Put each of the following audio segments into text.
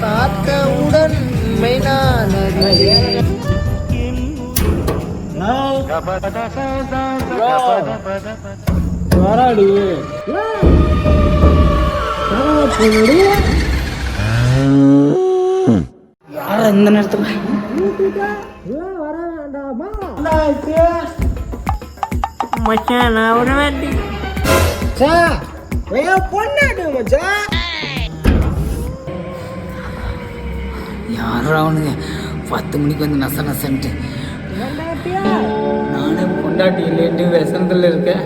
பார்த்தவுடன் வராடி யாரா இந்த நேரத்துல வர வேண்டாமா மச்சான் நான் விட வேண்டி பொண்ணாடு மச்சான் யாரா அவனுங்க 10 மணிக்கு வந்து நச நசன்ட்டு நானே பொண்டாட்டி இல்லைன்ட்டு விசனத்தில் இருக்கேன்.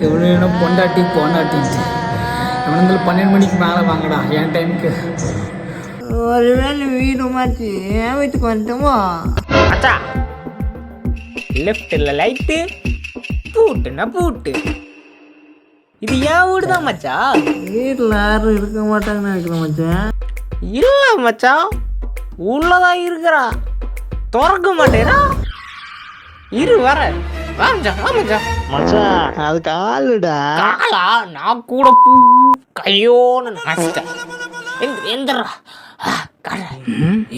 எவ்வளோ வேணும் பொண்டாட்டி பொண்டாட்டின்ட்டு எவனத்தில் 12 மணிக்கு மேலே வாங்கடா என் டைமுக்கு. ஒருவேளை வீடு மாற்றி என் வீட்டுக்கு வந்துட்டோமோ அச்சா லெஃப்டில் லைட்டு பூட்டுன்னா பூட்டு. இது ஏன் வீடு தான் மச்சா. வீட்டில் யாரும் இருக்க மாட்டாங்கன்னு நினைக்கிறேன் மச்சான். இல்லை மச்சான் உள்ளதான் இருக்கிறா திறக்க மாட்டேனா. இரு வர மச்சான் அது காலுடா. காலா நான் கூட கையோன்னு நினைச்சிட்டேன். எந்திரா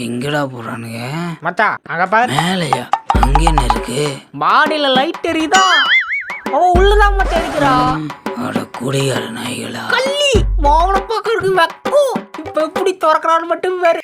எங்கடா போறானுங்க மச்சா. அங்க பாரு மேலையா அங்க என்ன இருக்கு. பாடியில லைட் எரியுதா. அவன் உள்ளதான் மச்சா இருக்கிறா. அட குடிகார நாய்களா கள்ளி மாவன பாக்கிறதுக்கு வெக்கம். இப்ப எப்படி திறக்கிறான்னு மட்டும் வேறு.